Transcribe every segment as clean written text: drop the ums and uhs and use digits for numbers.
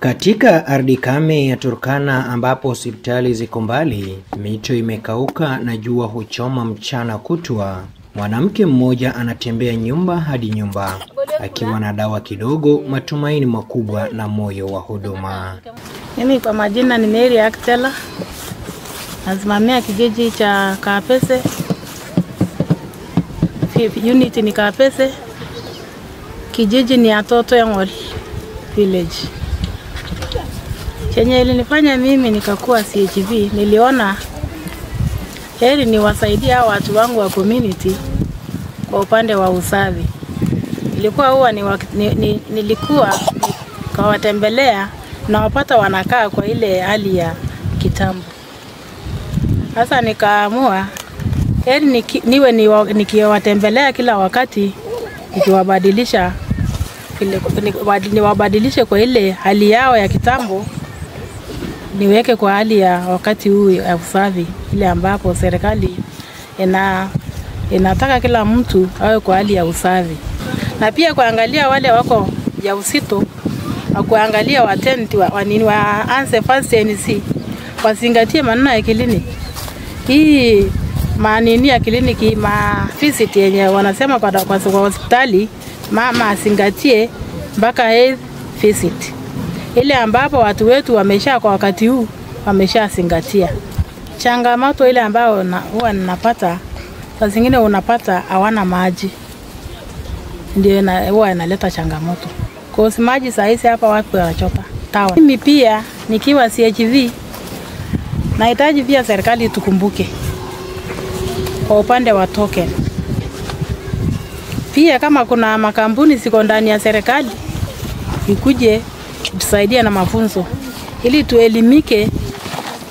Katika ardhi kame ya Turkana ambapo hospitali ziko mbali, mito imekauka na jua huchoma mchana kutwa, mwanamke mmoja anatembea nyumba hadi nyumba akiwa na dawa kidogo, matumaini makubwa na moyo wa huduma. Mimi kwa majina ni Mary Aktela, nasimamia kijiji cha Kapese. Unit ni Kapese, kijiji ni Atoto Yangol village. Chenye ilinifanya mimi nikakuwa CHV, niliona heri niwasaidia watu wangu wa community kwa upande wa usafi. Ilikuwa nilikuwa kawatembelea na wapata wanakaa kwa ile hali ya kitambo. Sasa nikaamua heri nikiwatembelea kila wakati nikiwabadilisha niwabadilishe kwa ile hali yao ya kitambo, niweke kwa hali ya wakati huu ya usafi, ile ambapo serikali inataka kila mtu awe kwa hali ya usafi. Na pia kuangalia wale wako jauzito, na kuangalia watenti waanze first NC, wazingatie maneno ya kliniki. Hii manini ya kliniki, visit yenye wanasema kwa hospitali, mama azingatie mpaka health visit. Ile ambapo watu wetu wamesha kwa wakati huu wameshazingatia. Changamoto ile ambayo huwa ninapata, saa zingine unapata hawana maji, ndio huwa inaleta changamoto. Kwa sababu maji saa hizi hapa watu wanachota tawa. Mimi pia nikiwa CHV nahitaji pia serikali tukumbuke kwa upande wa token. Pia kama kuna makampuni ziko ndani ya serikali, ikuje tusaidia na mafunzo ili tuelimike,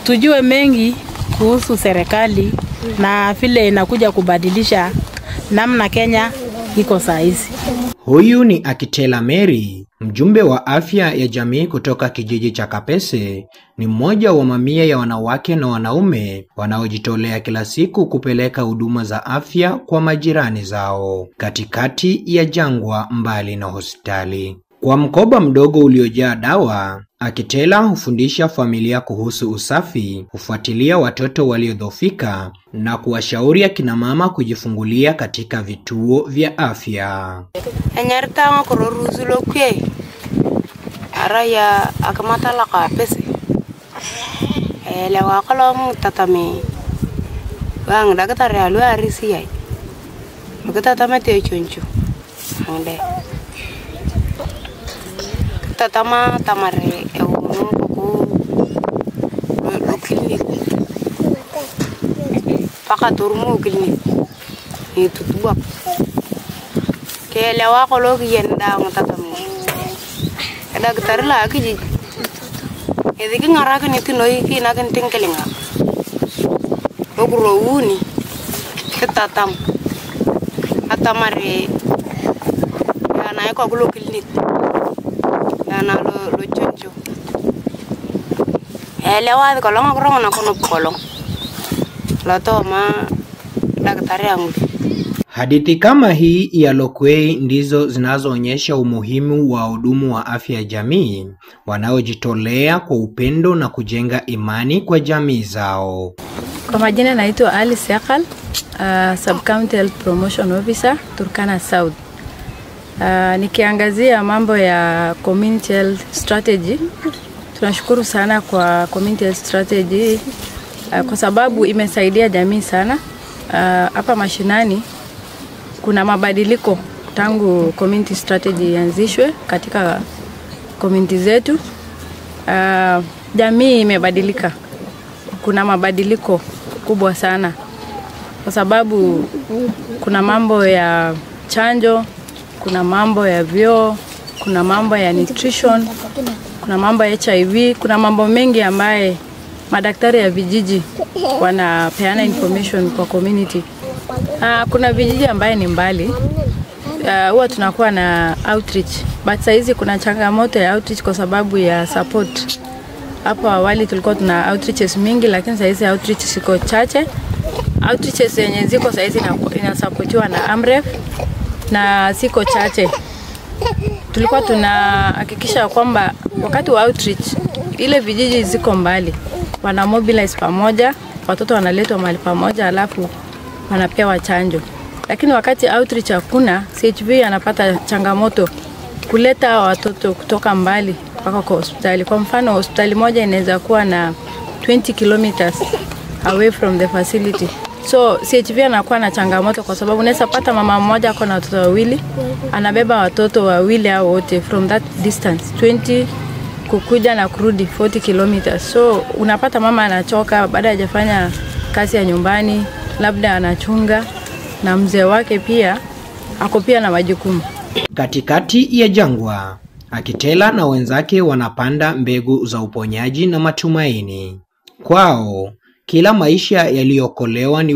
tujue mengi kuhusu serikali na vile inakuja kubadilisha namna Kenya iko saa hizi. Huyu ni Akitela Mary, mjumbe wa afya ya jamii kutoka kijiji cha Kapese. Ni mmoja wa mamia ya wanawake na wanaume wanaojitolea kila siku kupeleka huduma za afya kwa majirani zao katikati ya jangwa mbali na hospitali. Kwa mkoba mdogo uliojaa dawa, Akitela hufundisha familia kuhusu usafi, hufuatilia watoto waliodhoofika na kuwashauri akina mama kujifungulia katika vituo vya afya. Enyarta ngororuzulo kwe araya akamata la Kapese. Lewa kala tatami bang daktari alu arisi yai. Mukatama te choncho. Ande tatama tamare ko klinik paka turmu klinik itu tubuak kelewa ko lo yenda tatami daktari la kiji ediki ngara kan itu noi kina kan tingkelinga ogro uni ketatam atamare ana ko lo klinik ana lo choncho elewa ko longa ko na kono kolong la toma daktari yangu. Hadithi kama hii ya Lokwei ndizo zinazoonyesha umuhimu wa hudumu wa afya ya jamii wanaojitolea kwa upendo na kujenga imani kwa jamii zao. Kwa majina naitwa Alice Yakal, Sub County Health Promotion Officer, Turkana South. Nikiangazia mambo ya community health strategy, tunashukuru sana kwa community health strategy kwa sababu imesaidia jamii sana. Hapa mashinani kuna mabadiliko tangu community strategy ianzishwe katika community zetu. Jamii imebadilika. Kuna mabadiliko kubwa sana kwa sababu kuna mambo ya chanjo, kuna mambo ya vyoo, kuna mambo ya nutrition, kuna mambo ya HIV, kuna mambo mengi ambaye madaktari ya vijiji wanapeana information kwa community. Kuna vijiji ambaye ni mbali, huwa tunakuwa na outreach, but saizi kuna changamoto ya outreach kwa sababu ya support. Hapo awali tulikuwa tuna outreaches mingi, lakini saizi outreach siko chache. Outreaches yenye ziko saizi inasupportiwa na AMREF na siko chache. tulikuwa tunahakikisha kwamba wakati wa outreach ile vijiji ziko mbali wana mobilize pamoja, watoto wanaletwa mahali pamoja alafu wanapewa chanjo. Lakini wakati outreach hakuna, CHV anapata changamoto kuleta watoto kutoka mbali mpaka kwa hospitali. Kwa mfano hospitali moja inaweza kuwa na 20 kilometers away from the facility. So CHV anakuwa na changamoto kwa sababu unaweza pata mama mmoja ako na watoto wawili, anabeba watoto wawili au wote from that distance 20 kukuja na kurudi 40 kilometers. So unapata mama anachoka baada hajafanya kazi ya nyumbani, labda anachunga na mzee wake pia ako pia na majukumu. Katikati ya jangwa, Akitela na wenzake wanapanda mbegu za uponyaji na matumaini. Kwao, kila maisha yaliyokolewa ni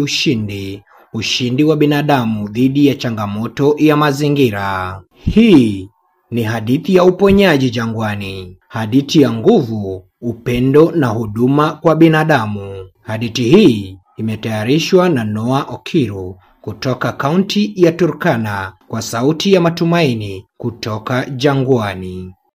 ushindi wa binadamu dhidi ya changamoto ya mazingira. Hii ni hadithi ya uponyaji jangwani, hadithi ya nguvu, upendo na huduma kwa binadamu. Hadithi hii imetayarishwa na Noah Okiru kutoka kaunti ya Turkana kwa sauti ya matumaini kutoka jangwani.